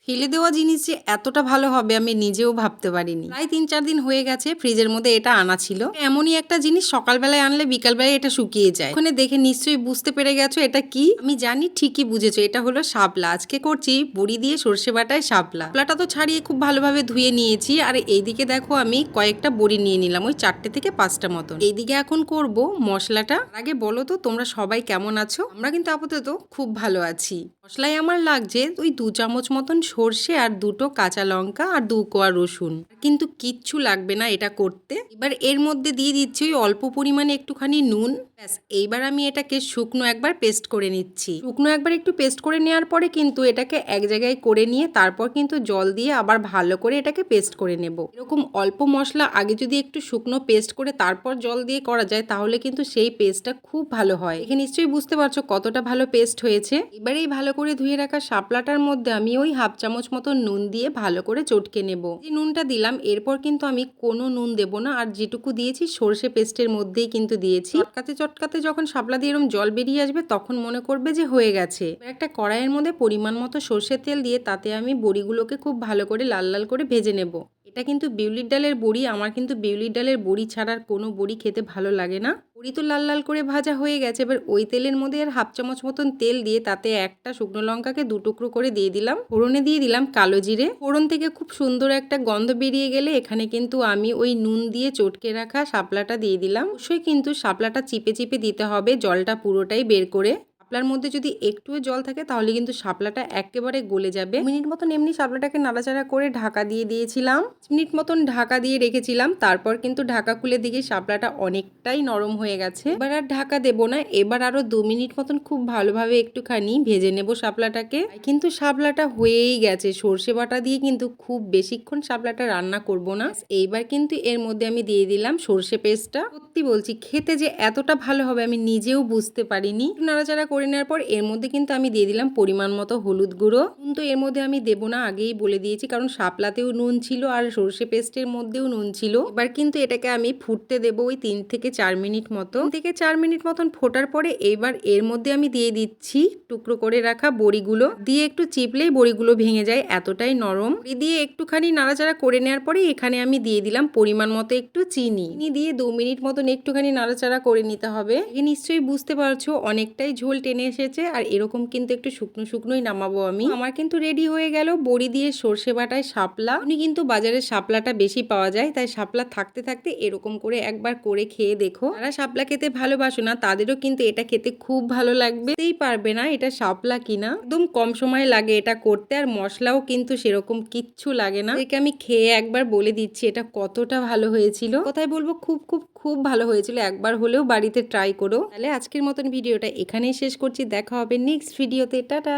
ফেলে দেওয়া জিনিস যে এতটা ভালো হবে আমি নিজেও ভাবতে পারিনি। প্রায় ৩-৪ দিন হয়ে গেছে ফ্রিজের মধ্যে এটা আনা ছিল। এমনই একটা জিনিস সকালবেলায় আনলে বিকালবেলায় এটা শুকিয়ে যায়। ওখানে দেখে নিশ্চয়ই বুঝতে পেরে গেছো এটা কি? আমি জানি ঠিকই বুঝেছো, এটা হলো শাপলা। আজকে করছি বড়ি দিয়ে সর্ষে বাটায় শাপলা। শাপলাটা তো ছাড়িয়ে খুব ভালোভাবে ধুয়ে নিয়েছি, আর এইদিকে দেখো আমি কয়েকটা বড়ি নিয়ে নিলাম, ওই 4টে থেকে 5টা মতন। এইদিকে এখন করব মশলাটা। আগে বলো তো তোমরা সবাই কেমন আছো? আমরা কিন্তু আপাতত খুব ভালো আছি। মশলায় আমার লাগছে ওই 2 চামচ মতন সর্ষে আর 2টো কাঁচা লঙ্কা আর 2 কোয়া রসুন, কিন্তু কিচ্ছু লাগবে না এটা করতে। এবার এর মধ্যে দিয়ে দিচ্ছি ওই অল্প পরিমাণে একটুখানি নুন। ব্যাস, এইবার আমি এটাকে শুকনো একবার পেস্ট করে নিচ্ছি। শুকনো একবার একটু পেস্ট করে নেওয়ার পরে কিন্তু এটাকে এক জায়গায় করে নিয়ে তারপর কিন্তু জল দিয়ে আবার ভালো করে এটাকে পেস্ট করে নেব। এরকম অল্প মশলা আগে যদি একটু শুকনো পেস্ট করে তারপর জল দিয়ে করা যায় তাহলে কিন্তু সেই পেস্টটা খুব ভালো হয়। এখানে নিশ্চয়ই বুঝতে পারছো কতটা ভালো পেস্ট হয়েছে। এবারে এই ভালো করে ধুয়ে রাখা শাপলাটার মধ্যে আমি ওই হাফ চামচ মতো নুন দিয়ে ভালো করে চটকে নেব। যে নুনটা দিলাম এরপর কিন্তু আমি কোনো নুন দেব না, আর যেটুকু দিয়েছি সর্ষে পেস্টের মধ্যেই কিন্তু দিয়েছি। চটকাতে চটকাতে যখন শাপলা দিয়ে এরকম জল বেরিয়ে আসবে তখন মনে করবে যে হয়ে গেছে। একটা কড়াইয়ের মধ্যে পরিমাণ মতো সর্ষের তেল দিয়ে তাতে আমি বড়িগুলোকে খুব ভালো করে লাল লাল করে ভেজে নেব। এটা কিন্তু বিউলির ডালের বড়ি, আমার কিন্তু বিউলির ডালের বড়ি ছাড়ার কোনো বড়ি খেতে ভালো লাগে না। বড়ি তো লাল লাল করে ভাজা হয়ে গেছে, এবার ওই তেলের মধ্যে আর হাফ চামচ মতন তেল দিয়ে তাতে একটা শুকনো লঙ্কাকে 2 টুকরো করে দিয়ে দিলাম। ফোড়নে দিয়ে দিলাম কালো জিরে। ফোড়ন থেকে খুব সুন্দর একটা গন্ধ বেরিয়ে গেলে এখানে কিন্তু আমি ওই নুন দিয়ে চটকে রাখা শাপলাটা দিয়ে দিলাম। অবশ্যই কিন্তু শাপলাটা চিপে চিপে দিতে হবে, জলটা পুরোটাই বের করে। শাপলার মধ্যে যদি একটুও জল থাকে তাহলে কিন্তু শাপলাটা একেবারে গলে যাবে। 2 মিনিট মতন এমনি শাপলাটাকে নাড়াচাড়া করে ঢাকা দিয়ে দিয়েছিলাম। 5 মিনিট মতন ঢাকা দিয়ে রেখেছিলাম, তারপর কিন্তু ঢাকা খুলে দিকে শাপলাটা অনেকটাই নরম হয়ে গেছে। এবার আর ঢাকা দেব না, এবার আরো 2 মিনিট মতন খুব ভালোভাবে একটুখানি ভেজে নেব শাপলাটাকে। কিন্তু শাপলাটা হয়েই গেছে, সর্ষে বাটা দিয়ে কিন্তু খুব বেশিক্ষণ শাপলাটা রান্না করব না। এইবার কিন্তু এর মধ্যে আমি দিয়ে দিলাম সর্ষে পেস্টটা। সত্যি বলছি খেতে যে এতটা ভালো হবে আমি নিজেও বুঝতে পারিনি। নাড়াচাড়া করে নেওয়ার পর এর মধ্যে কিন্তু আমি দিয়ে দিলাম পরিমাণ মতো হলুদ গুঁড়ো। নুন তো এর মধ্যে আমি দেবো না, আগেই বলে দিয়েছি, কারণ শাপলাতেও নুন ছিল আর সর্ষে পেস্টের মধ্যেও নুন ছিল। এবার কিন্তু এটাকে আমি ফুটতে দেবো ওই 3 থেকে 4 মিনিট মতো। 3 থেকে 4 মিনিট মতন ফোটার পরে এবার এর মধ্যে আমি দিয়ে দিচ্ছি টুকরো করে রাখা বড়িগুলো। দিয়ে একটু চিপলেই বড়িগুলো ভেঙে যায়, এতটাই নরম। দিয়ে একটুখানি নাড়াচাড়া করে নেওয়ার পরে এখানে আমি দিয়ে দিলাম পরিমাণ মতো একটু চিনি। চিনি দিয়ে 2 মিনিট মতন একটুখানি নাড়াচাড়া করে নিতে হবে। নিশ্চয়ই বুঝতে পারছো অনেকটাই ঝোল টেনে এসেছে, আর এরকম কিন্তু একটু শুকনো শুকনোই নামাবো আমি। আমার কিন্তু রেডি হয়ে গেল বড়ি দিয়ে সর্ষে বাটায় শাপলা। উনি কিন্তু বাজারে শাপলাটা বেশি পাওয়া যায়, তাই শাপলা থাকতে থাকতে এরকম করে একবার করে খেয়ে দেখো। যারা শাপলা খেতে ভালোবাসো না তাদেরও কিন্তু এটা খেতে খুব ভালো লাগবে। পারবে না এটা শাপলা কিনা। একদম কম সময় লাগে এটা করতে, আর মশলাও কিন্তু সেরকম কিচ্ছু লাগে না। একে আমি খেয়ে একবার বলে দিচ্ছি এটা কতটা ভালো হয়েছিল। কোথায় বলবো খুব খুব খুব ভালো হয়েছিল। একবার হলেও বাড়িতে ট্রাই করো। তাহলে আজকের মতন ভিডিওটা এখানেই শেষ করছি, দেখা হবে নেক্সট ভিডিওতে। টাটা।